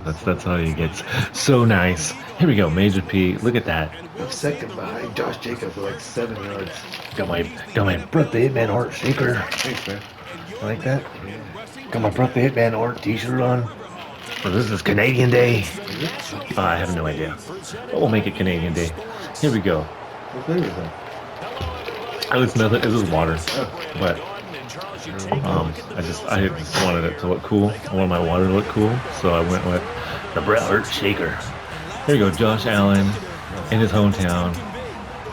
That's how he gets so nice. Here we go, Major P. Look at that. I'm second behind Josh Jacobs with like 7 yards. Got my birthday Hitman Art shaker. Thanks, man. You like that? Yeah. Got my birthday Hitman Art t-shirt on. Well, this is Canadian Day. Is it? I have no idea. But we'll make it Canadian Day. Here we go. What flavor is that? Oh, it's nothing. This is water. Oh, But I just wanted it to look cool. I wanted my water to look cool, so I went with the Bret Hart shaker. Here we go, Josh Allen in his hometown,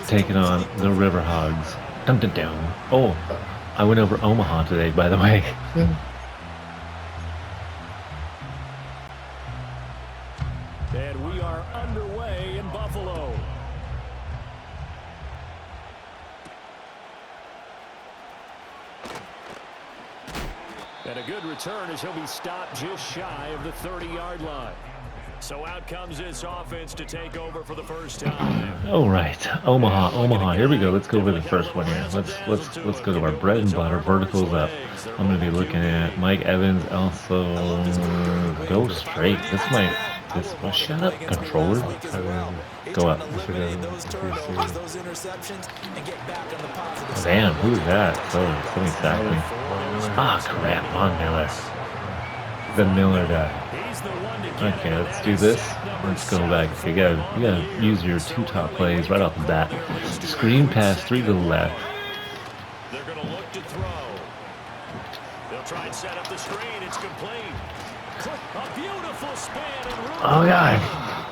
taking on the River Hogs. Dum dum dum. Oh, I went over Omaha today, by the way. And we are underway in Buffalo. And a good return as he'll be stopped just shy of the 30-yard line. So out comes this offense to take over for the first time. All right, Omaha. Here we go. Let's go over the first one here. Let's go to our bread and butter. Verticals up. I'm gonna be looking at Mike Evans. Also, go straight. Well, shut up, controller. Go up. Damn, who's that? Somebody sacked me. Ah, crap, Von Miller. The Miller guy. Okay, let's do this. Let's go back. You gotta use your two top plays right off the bat. Screen pass 3 to the left. They're going to look to throw. They'll try and set up the screen. It's complete. A beautiful span and room. Oh god,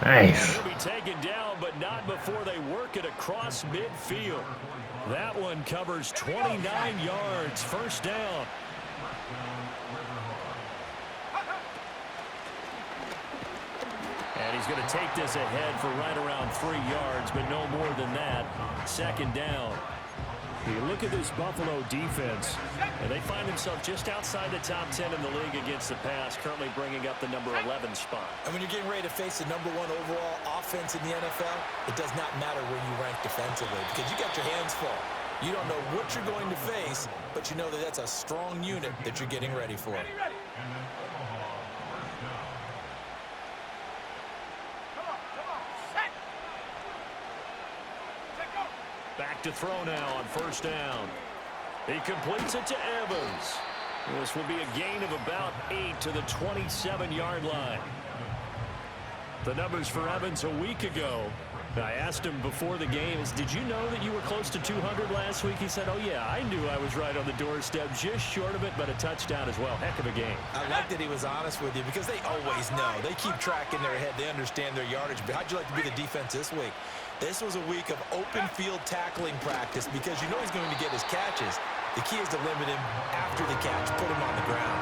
nice. They'll be taken down, but not before they work it across midfield. That one covers 29 yards. First down. And he's going to take this ahead for right around 3 yards, but no more than that. Second down. You look at this Buffalo defense, and they find themselves just outside the top 10 in the league against the pass, currently bringing up the number 11 spot. And when you're getting ready to face the number 1 overall offense in the NFL, it does not matter where you rank defensively because you got your hands full. You don't know what you're going to face, but you know that that's a strong unit that you're getting ready for. Back to throw now on first down. He completes it to Evans. This will be a gain of about 8 to the 27-yard line. The numbers for Evans a week ago. I asked him before the game, did you know that you were close to 200 last week? He said, oh, yeah, I knew I was right on the doorstep, just short of it, but a touchdown as well. Heck of a game. I like that he was honest with you because they always know. They keep track in their head. They understand their yardage. But how'd you like to be the defense this week? This was a week of open field tackling practice because you know he's going to get his catches. The key is to limit him after the catch, put him on the ground.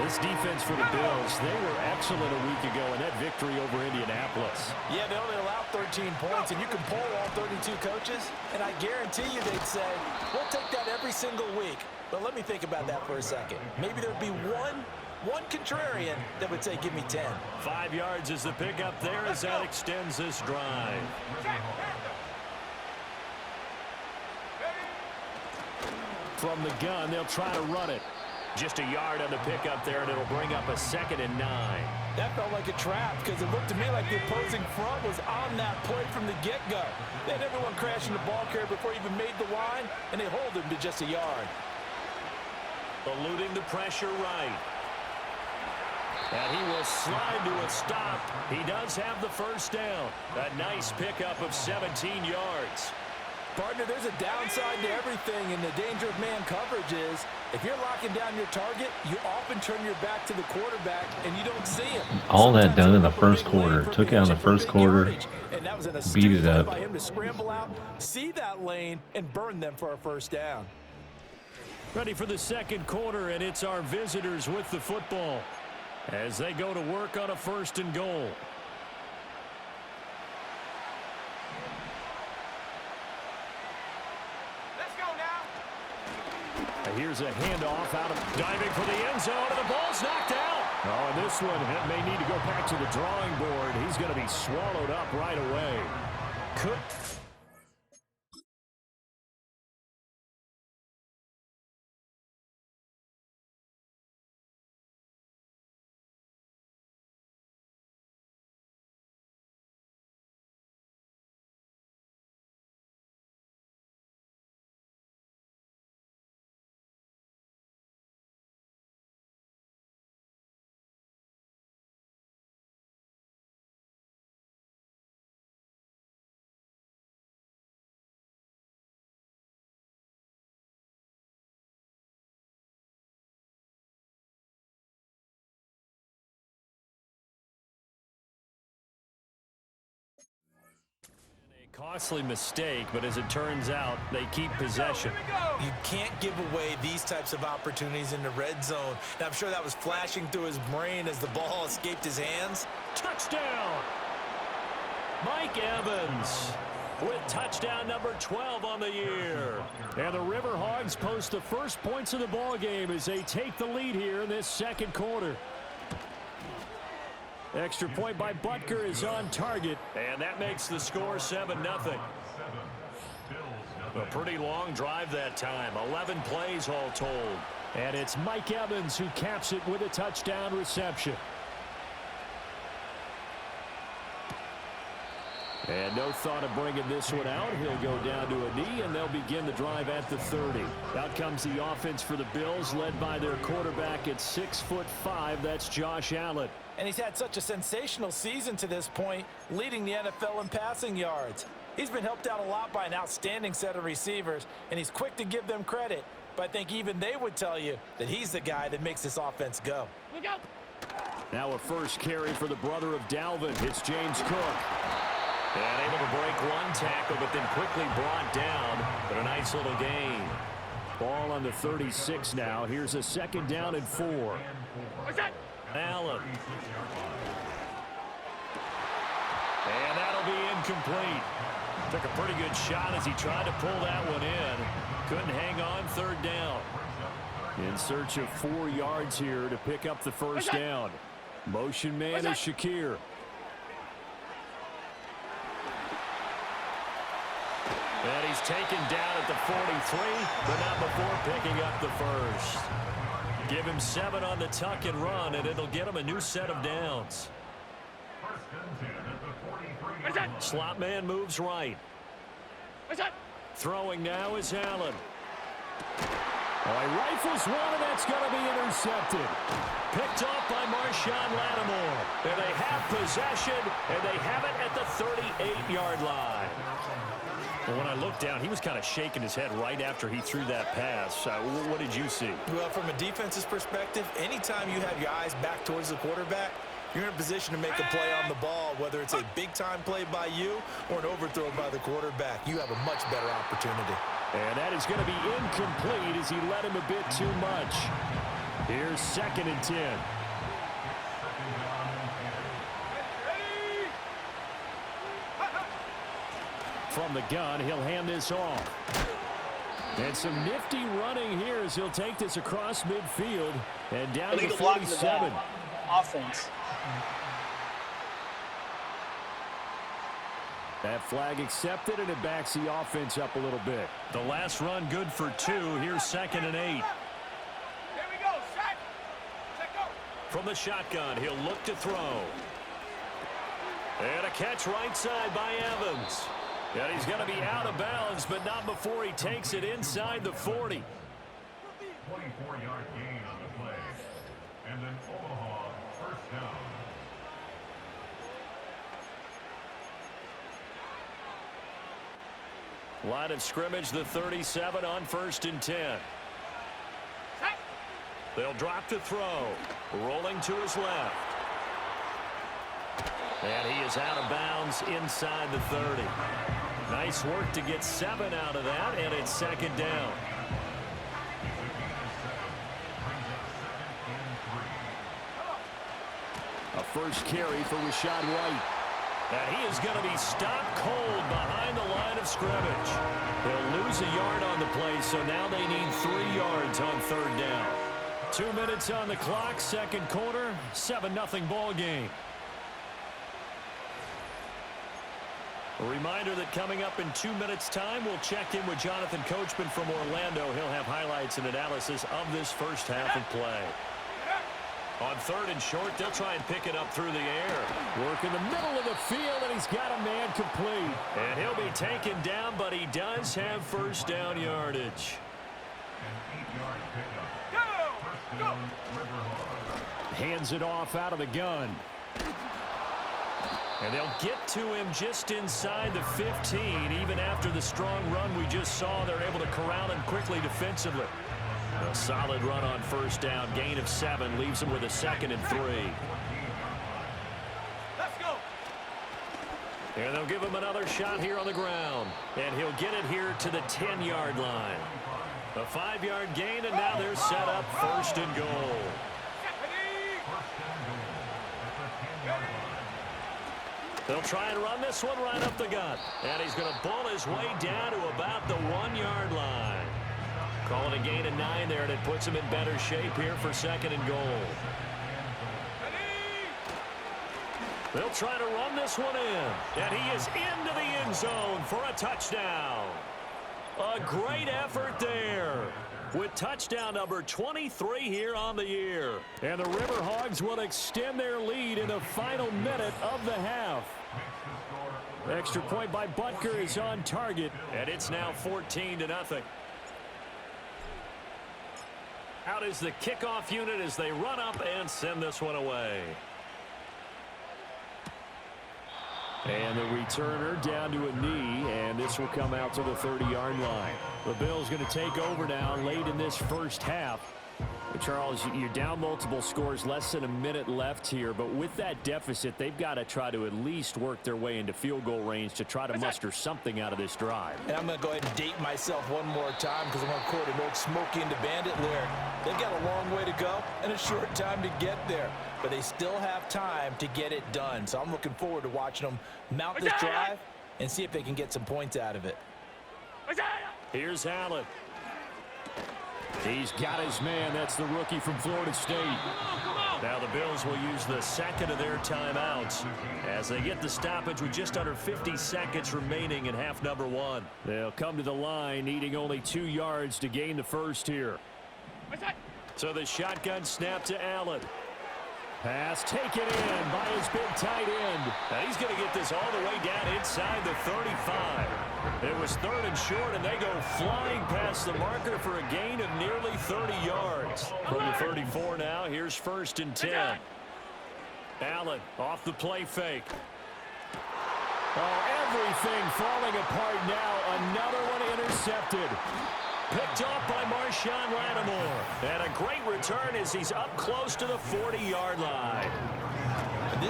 This defense for the Bills, they were excellent a week ago in that victory over Indianapolis. Yeah, they only allowed 13 points, and you can poll all 32 coaches, and I guarantee you they'd say, we'll take that every single week. But let me think about that for a second. Maybe there'd be one contrarian that would say, give me 10. 5 yards is the pickup there as that extends this drive. From the gun, they'll try to run it. Just a yard on the pickup there, and it'll bring up a 2nd and 9. That felt like a trap because it looked to me like the opposing front was on that play from the get-go. They had everyone crashing the ball carrier before he even made the line, and they hold him to just a yard. Eluding the pressure right. And he will slide to a stop. He does have the first down. A nice pickup of 17 yards. Partner, there's a downside to everything, and the danger of man coverage is if you're locking down your target, you often turn your back to the quarterback, and you don't see him. All that done in the first quarter. Took it on the first quarter, beat it up. By him to scramble out, see that lane, and burn them for a first down. Ready for the second quarter, and it's our visitors with the football as they go to work on a 1st and goal. Here's a handoff out of diving for the end zone, and the ball's knocked out. Oh, and this one may need to go back to the drawing board. He's going to be swallowed up right away. Could Costly mistake, but as it turns out, they keep possession. You can't give away these types of opportunities in the red zone. Now, I'm sure that was flashing through his brain as the ball escaped his hands. Touchdown! Mike Evans with touchdown number 12 on the year. And the River Hogs post the first points of the ball game as they take the lead here in this second quarter. Extra point by Butker is on target, and that makes the score 7-0. A pretty long drive that time, 11 plays all told. And it's Mike Evans who caps it with a touchdown reception. And no thought of bringing this one out. He'll go down to a knee, and they'll begin the drive at the 30. Out comes the offense for the Bills, led by their quarterback at 6'5". That's Josh Allen. And he's had such a sensational season to this point, leading the NFL in passing yards. He's been helped out a lot by an outstanding set of receivers, and he's quick to give them credit. But I think even they would tell you that he's the guy that makes this offense go. Now a first carry for the brother of Dalvin. It's James Cook. And able to break one tackle, but then quickly brought down. But a nice little gain. Ball on the 36 now. Here's a second down and 4. What's that? Allen. And that'll be incomplete. Took a pretty good shot as he tried to pull that one in. Couldn't hang on third down. In search of 4 yards here to pick up the first down. Motion man is Shakir. And he's taken down at the 43, but not before picking up the first. Give him 7 on the tuck and run, and it'll get him a new set of downs. Slot man moves right. Throwing now is Allen. Oh, he rifles one, and that's going to be intercepted. Picked off by Marshawn Lattimore. And they have possession, and they have it at the 38-yard line. Well, when I looked down, he was kind of shaking his head right after he threw that pass. What did you see? Well, from a defense's perspective, anytime you have your eyes back towards the quarterback, you're in a position to make a play on the ball, whether it's a big-time play by you or an overthrow by the quarterback. You have a much better opportunity. And that is going to be incomplete as he led him a bit too much. Here's 2nd and 10. From the gun, he'll hand this off. And some nifty running here as he'll take this across midfield and down to the 47. Offense. That flag accepted, and it backs the offense up a little bit. The last run good for 2. Here's 2nd and 8. Here we go. Set. Set, go. From the shotgun, he'll look to throw. And a catch right side by Evans. And he's going to be out of bounds, but not before he takes it inside the 40. 24-yard gain on the play. And then Omaha first down. Line of scrimmage, the 37 on 1st and 10. Set. They'll drop to throw. Rolling to his left. And he is out of bounds inside the 30. Nice work to get 7 out of that, and it's 2nd down. A first carry for Rashad White. And he is going to be stopped cold behind the line of scrimmage. They'll lose a yard on the play, so now they need 3 yards on 3rd down. 2 minutes on the clock, second quarter, 7-0 ball game. A reminder that coming up in 2 minutes' time, we'll check in with Jonathan Coachman from Orlando. He'll have highlights and analysis of this first half of play. On 3rd and short, they'll try and pick it up through the air. Work in the middle of the field, and he's got a man complete. And he'll be taken down, but he does have first down yardage. Go. Hands it off out of the gun. And they'll get to him just inside the 15. Even after the strong run we just saw, they're able to corral him quickly defensively. A solid run on first down. Gain of 7 leaves him with a 2nd and 3. Let's go. And they'll give him another shot here on the ground. And he'll get it here to the 10-yard line. A 5-yard gain, and now they're set up 1st and goal. They'll try and run this one right up the gut. And he's going to bull his way down to about the 1-yard line. Calling a gain of 9 there, and it puts him in better shape here for 2nd and goal. They'll try to run this one in. And he is into the end zone for a touchdown. A great effort there with touchdown number 23 here on the year. And the River Hogs will extend their lead in the final minute of the half. Extra point by Butker is on target, and it's now 14-0. Out is the kickoff unit as they run up and send this one away. And the returner down to a knee, and this will come out to the 30-yard line. The Bills going to take over now late in this first half. Charles, you're down multiple scores, less than a minute left here, but with that deficit, they've got to try to at least work their way into field goal range to try to muster something out of this drive. And I'm going to go ahead and date myself one more time because I'm going to quote an old Smokey and the Bandit lyric. They've got a long way to go and a short time to get there, but they still have time to get it done. So I'm looking forward to watching them mount this drive and see if they can get some points out of it. Here's Allen. He's got his man. That's the rookie from Florida State. Now the Bills will use the second of their timeouts as they get the stoppage with just under 50 seconds remaining in half number 1. They'll come to the line needing only 2 yards to gain the first here. So the shotgun snap to Allen. Pass taken in by his big tight end. And he's going to get this all the way down inside the 35. It was 3rd and short, and they go flying past the marker for a gain of nearly 30 yards. From the 34 now, here's 1st and 10. Allen off the play fake. Oh, everything falling apart now. Another one intercepted. Picked off by Marshawn Lattimore. And a great return as he's up close to the 40-yard line.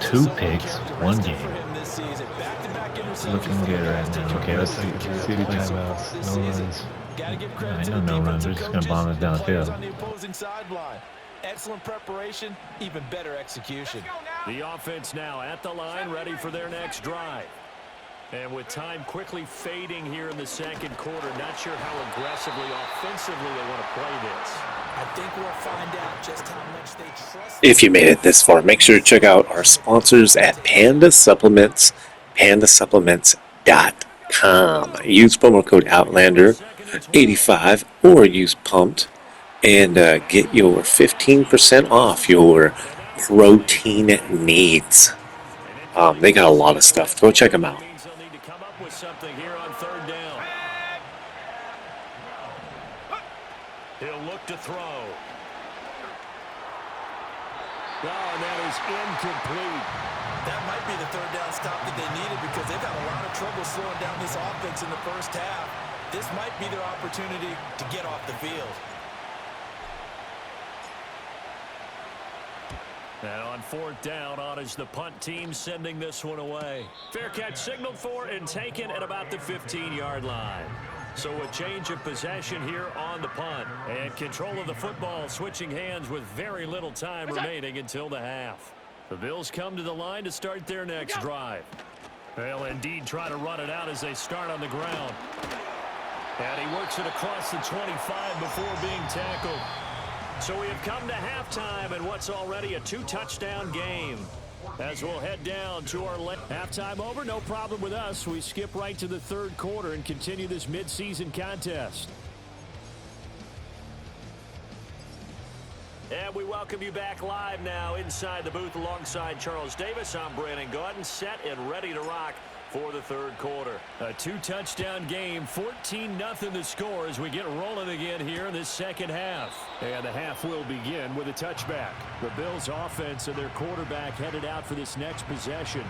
2 picks, 1 game. Looking good right now. Okay, let's see the timeouts. No runs. I know no runs. We're just going to bomb it downfield. On the opposing sideline. Excellent preparation, even better execution. The offense now at the line, ready for their next drive. And with time quickly fading here in the 2nd quarter, not sure how aggressively, offensively they want to play this. I think we'll find out just how much they trust. If you made it this far, make sure to check out our sponsors at Panda Supplements, pandasupplements.com. Use promo code Outlander85 or use Pumped and get your 15% off your protein needs. They got a lot of stuff. Go check them out. Something here on 3rd down. He'll look to throw. Oh, and that is incomplete. That might be the 3rd down stop that they needed because they've had a lot of trouble slowing down this offense in the first half. This might be their opportunity to get off the field. And on 4th down, on is the punt team sending this one away. Fair catch signaled for and taken at about the 15-yard line. So a change of possession here on the punt. And control of the football switching hands with very little time remaining until the half. The Bills come to the line to start their next drive. They'll indeed try to run it out as they start on the ground. And he works it across the 25 before being tackled. So we have come to halftime and what's already a 2-touchdown game. As we'll head down to our halftime over, no problem with us. We skip right to the 3rd quarter and continue this midseason contest. And we welcome you back live now inside the booth alongside Charles Davis. I'm Brandon Gordon, set and ready to rock for the 3rd quarter. A 2-touchdown game, 14-0 the score as we get rolling again here in this 2nd half. And the half will begin with a touchback. The Bills offense and their quarterback headed out for this next possession.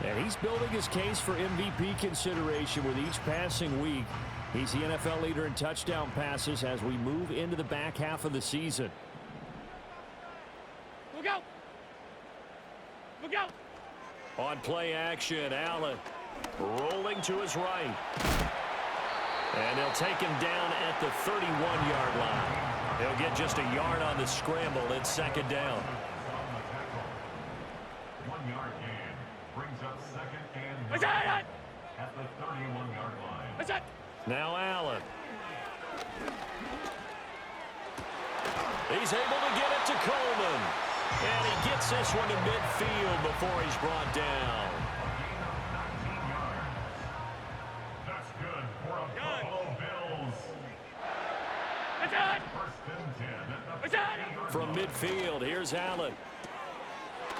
And he's building his case for MVP consideration with each passing week. He's the NFL leader in touchdown passes as we move into the back half of the season. Look out! Look out! On play action, Allen. Rolling to his right. And they'll take him down at the 31-yard line. He'll get just a yard on the scramble. It's second down. 1 yard gain brings up second and What's that? at the 31-yard line. What's that? Now Allen. He's able to get it to Coleman. And he gets this one to midfield before he's brought down. That's good for a Buffalo Bills. What's that? First and 10 at the What's that? From midfield, here's Allen.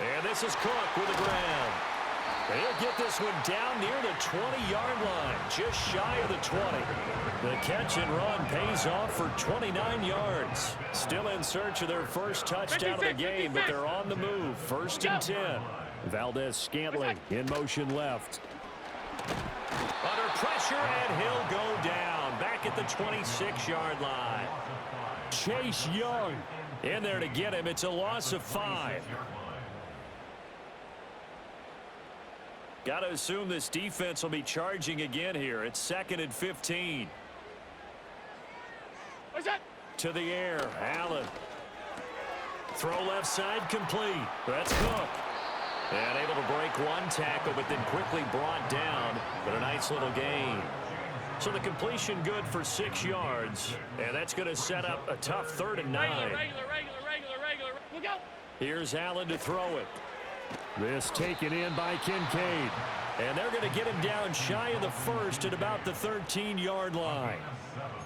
And this is Cook with the ground. He'll get this one down near the 20-yard line, just shy of the 20. The catch and run pays off for 29 yards. Still in search of their first touchdown of the game, but they're on the move. First and 10. Valdez-Scantling in motion left. Under pressure, and he'll go down. Back at the 26-yard line. Chase Young in there to get him. It's a loss of 5. Got to assume this defense will be charging again here. It's second and 15. What's that? To the air, Allen. Throw left side complete. That's Cook. And able to break one tackle, but then quickly brought down. But a nice little gain. So the completion good for 6 yards. And that's going to set up a tough 3rd and 9. Regular. Look out. Here's Allen to throw it. This taken in by Kincaid. And they're going to get him down shy of the 1st at about the 13-yard line.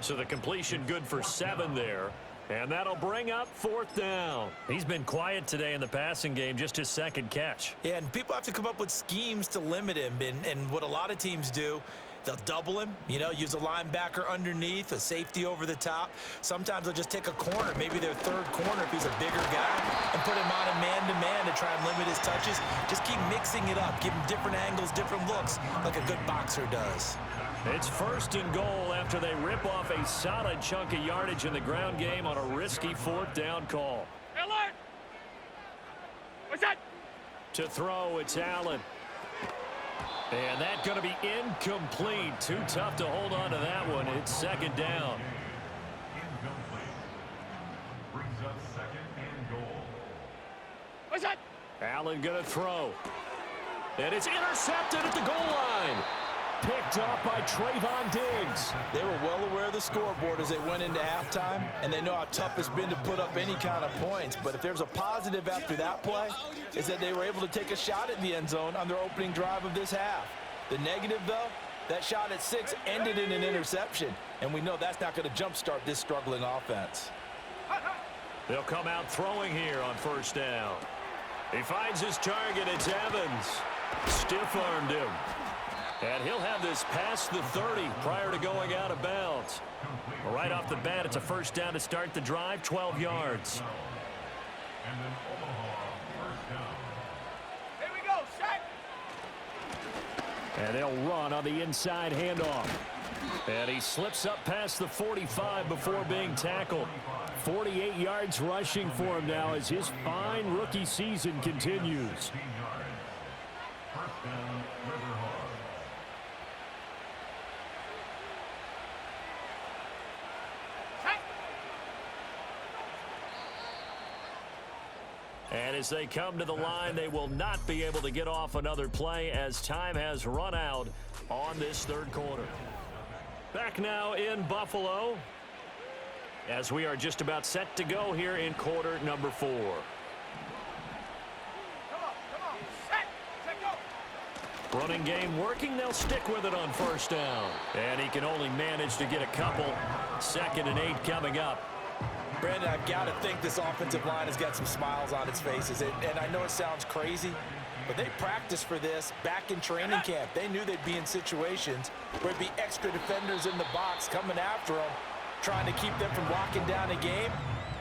So the completion good for 7 there. And that'll bring up 4th down. He's been quiet today in the passing game, just his 2nd catch. Yeah, and people have to come up with schemes to limit him. And what a lot of teams do, they'll double him, use a linebacker underneath, a safety over the top. Sometimes they'll just take a corner, maybe their 3rd corner if he's a bigger guy, and put him on a man-to-man to try and limit his touches. Just keep mixing it up, give him different angles, different looks, like a good boxer does. It's 1st and goal after they rip off a solid chunk of yardage in the ground game on a risky 4th down call. Alert. What's that? To throw, it's Allen. And that's going to be incomplete. Too tough to hold on to that one. It's 2nd down. Incomplete. Brings up second and goal. What's that? Allen going to throw. And it's intercepted at the goal line. Picked off by Trayvon Diggs. They were well aware of the scoreboard as they went into halftime, and they know how tough it's been to put up any kind of points. But if there's a positive after that play, is that they were able to take a shot at the end zone on their opening drive of this half. The negative, though, that shot at 6 ended in an interception, and we know that's not going to jumpstart this struggling offense. They'll come out throwing here on 1st down. He finds his target. It's Evans. Stiff-armed him. And he'll have this past the 30 prior to going out of bounds. Right off the bat, it's a 1st down to start the drive, 12 yards. And then Omaha, 1st down. Here we go. Set. And they'll run on the inside handoff. And he slips up past the 45 before being tackled. 48 yards rushing for him now as his fine rookie season continues. 15 yards. 1st down, River Hogs. And as they come to the line, they will not be able to get off another play as time has run out on this 3rd quarter. Back now in Buffalo as we are just about set to go here in quarter number 4. Come on. Set. Go. Running game working. They'll stick with it on 1st down. And he can only manage to get a couple. 2nd and 8 coming up. Brandon, I've got to think this offensive line has got some smiles on its faces. And I know it sounds crazy, but they practiced for this back in training camp. They knew they'd be in situations where there'd be extra defenders in the box coming after them, trying to keep them from locking down a game.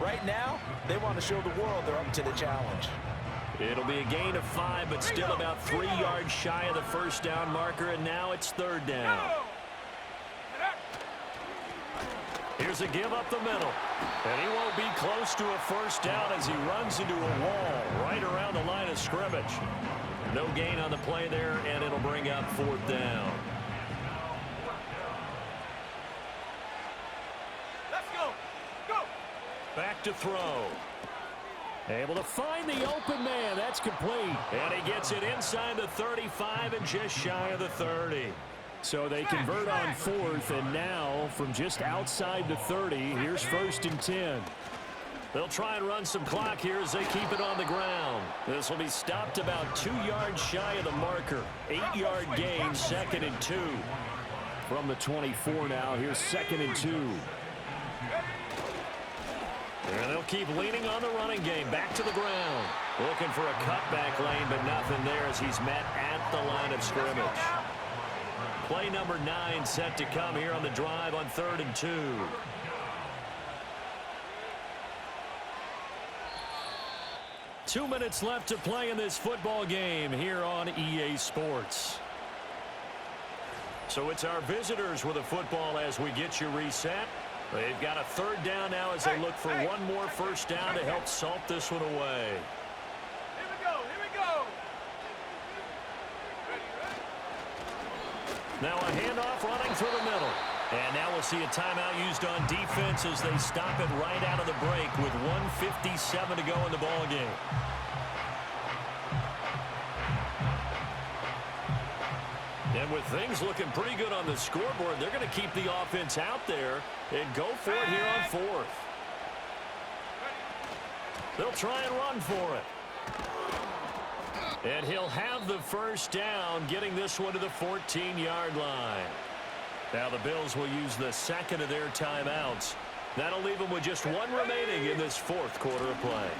Right now, they want to show the world they're up to the challenge. It'll be a gain of 5, but still about 3 yards shy of the 1st down marker, and now it's 3rd down. Here's a give up the middle. And he won't be close to a 1st down as he runs into a wall right around the line of scrimmage. No gain on the play there, and it'll bring up 4th down. Let's go. Go. Back to throw. Able to find the open man. That's complete. And he gets it inside the 35 and just shy of the 30. So they convert on 4th, and now from just outside the 30, here's 1st and 10. They'll try and run some clock here as they keep it on the ground. This will be stopped about 2 yards shy of the marker. 8-yard gain, 2nd and 2. From the 24 now, here's 2nd and 2. And they'll keep leaning on the running game. Back to the ground. Looking for a cutback lane, but nothing there as he's met at the line of scrimmage. Play number 9 set to come here on the drive on 3rd and 2. Two minutes left to play in this football game here on EA Sports. So it's our visitors with the football as we get you reset. They've got a 3rd down now as they look for one more 1st down to help salt this one away. Here we go. Here we go. Now a handoff running through the middle. And now we'll see a timeout used on defense as they stop it right out of the break with 1:57 to go in the ball game. And with things looking pretty good on the scoreboard, they're going to keep the offense out there and go for it here on 4th. They'll try and run for it. And he'll have the 1st down, getting this one to the 14-yard line. Now the Bills will use the 2nd of their timeouts. That'll leave them with just 1 remaining in this 4th quarter of play.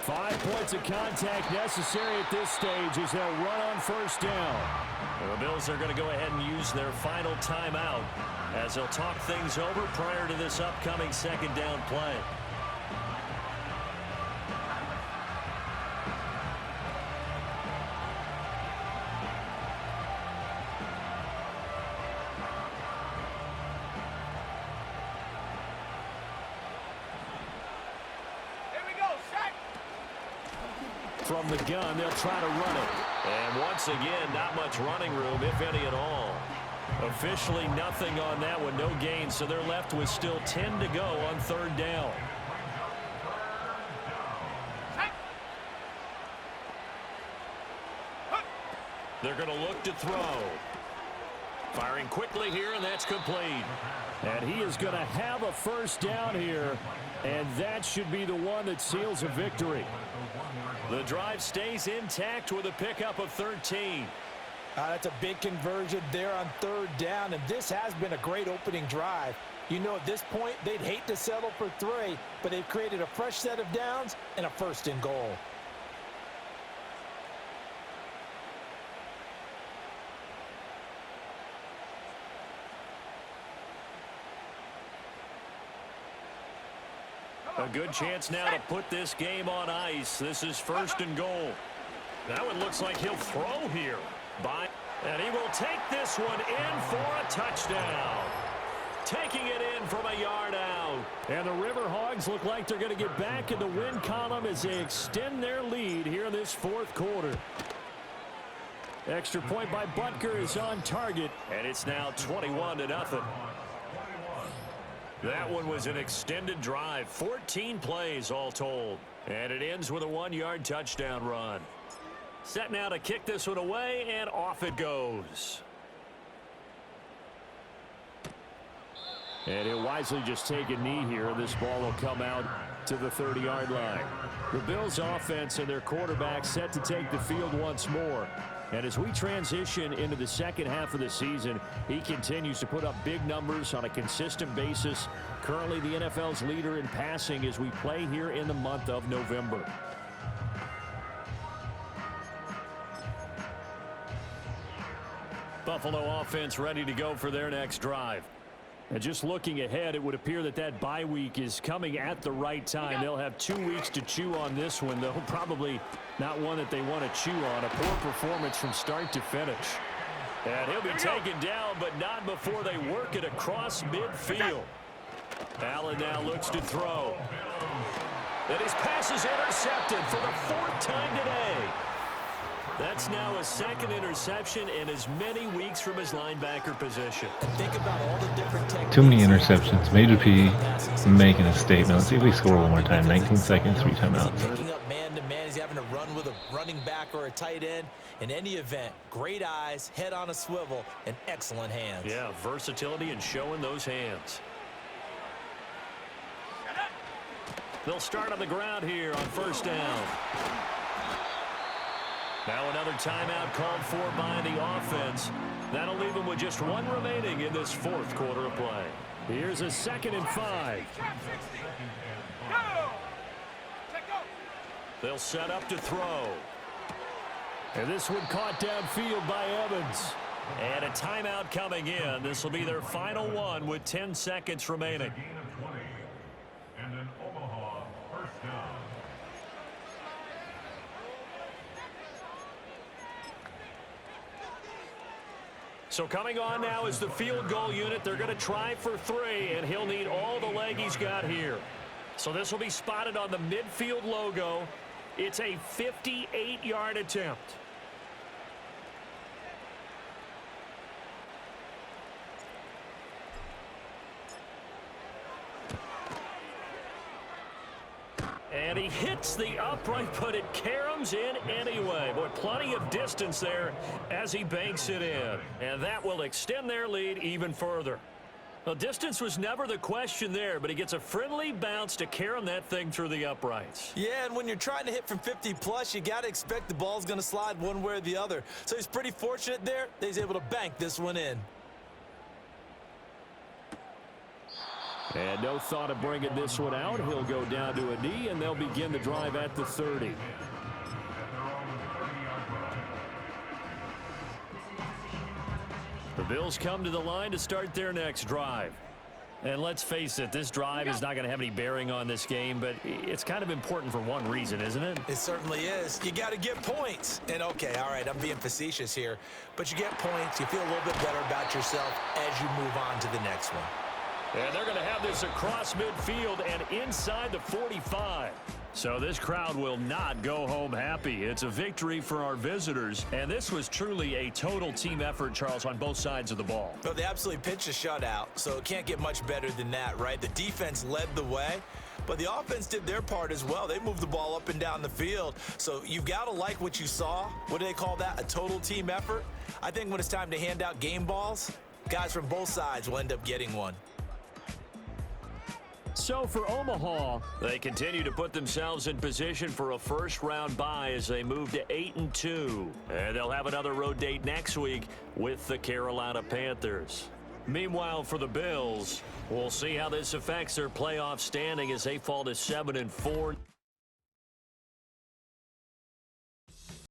5 points of contact necessary at this stage as they'll run on 1st down. And the Bills are going to go ahead and use their final timeout as they'll talk things over prior to this upcoming 2nd down play. From the gun, they'll try to run it. And once again, not much running room, if any at all. Officially nothing on that one, no gain, so they're left with still 10 to go on 3rd down. They're going to look to throw. Firing quickly here, and that's complete. And he is going to have a 1st down here, and that should be the one that seals a victory. The drive stays intact with a pickup of 13. That's a big conversion there on 3rd down, and this has been a great opening drive. You know, at this point, they'd hate to settle for 3, but they've created a fresh set of downs and a 1st and goal. A good chance now to put this game on ice. This is 1st and goal. Now it looks like he'll throw here. And he will take this one in for a touchdown. Taking it in from a yard out. And the River Hogs look like they're going to get back in the win column as they extend their lead here in this 4th quarter. Extra point by Butker is on target. And it's now 21-0. That one was an extended drive, 14 plays all told. And it ends with a 1-yard touchdown run. Set now to kick this one away, and off it goes. And he'll wisely just take a knee here. This ball will come out to the 30-yard line. The Bills offense and their quarterback set to take the field once more. And as we transition into the 2nd half of the season, he continues to put up big numbers on a consistent basis. Currently the NFL's leader in passing as we play here in the month of November. Buffalo offense ready to go for their next drive. And just looking ahead, it would appear that that bye week is coming at the right time. They'll have 2 weeks to chew on this one, though probably not one that they want to chew on. A poor performance from start to finish. And he'll be taken down, but not before they work it across midfield. Allen now looks to throw. And his pass is intercepted for the 4th time today. That's now a second interception in as many weeks from his linebacker position. Think about all the different techniques. Too many interceptions. Major P making a statement. Let's see if we score one more time. 19 seconds, 3 timeouts. Picking up man-to-man. He's having to run with a running back or a tight end. In any event, great eyes, head on a swivel, and excellent hands. Yeah, versatility and showing those hands. They'll start on the ground here on first down. Now another timeout called for by the offense. That'll leave them with just 1 remaining in this 4th quarter of play. Here's a 2nd and 5. They'll set up to throw. And this one caught downfield by Evans. And a timeout coming in. This will be their final one with 10 seconds remaining. Gain of 20. And an Omaha first down. So coming on now is the field goal unit. They're going to try for 3, and he'll need all the leg he's got here. So this will be spotted on the midfield logo. It's a 58-yard attempt. And he hits the upright, but it caroms in anyway. Boy, plenty of distance there as he banks it in. And that will extend their lead even further. Well, distance was never the question there, but he gets a friendly bounce to carom that thing through the uprights. Yeah, and when you're trying to hit from 50-plus, you got to expect the ball's going to slide one way or the other. So he's pretty fortunate there that he's able to bank this one in. And no thought of bringing this one out. He'll go down to a knee, and they'll begin the drive at the 30. The Bills come to the line to start their next drive. And let's face it, this drive is not going to have any bearing on this game, but it's kind of important for one reason, isn't it? It certainly is. You got to get points. And, okay, all right, I'm being facetious here, but you get points, you feel a little bit better about yourself as you move on to the next one. And they're going to have this across midfield and inside the 45. So this crowd will not go home happy. It's a victory for our visitors. And this was truly a total team effort, Charles, on both sides of the ball. Well, they absolutely pitched a shutout, so it can't get much better than that, right? The defense led the way, but the offense did their part as well. They moved the ball up and down the field. So you've got to like what you saw. What do they call that? A total team effort? I think when it's time to hand out game balls, guys from both sides will end up getting one. So for Omaha, they continue to put themselves in position for a first-round bye as they move to 8-2. And they'll have another road date next week with the Carolina Panthers. Meanwhile, for the Bills, we'll see how this affects their playoff standing as they fall to 7-4.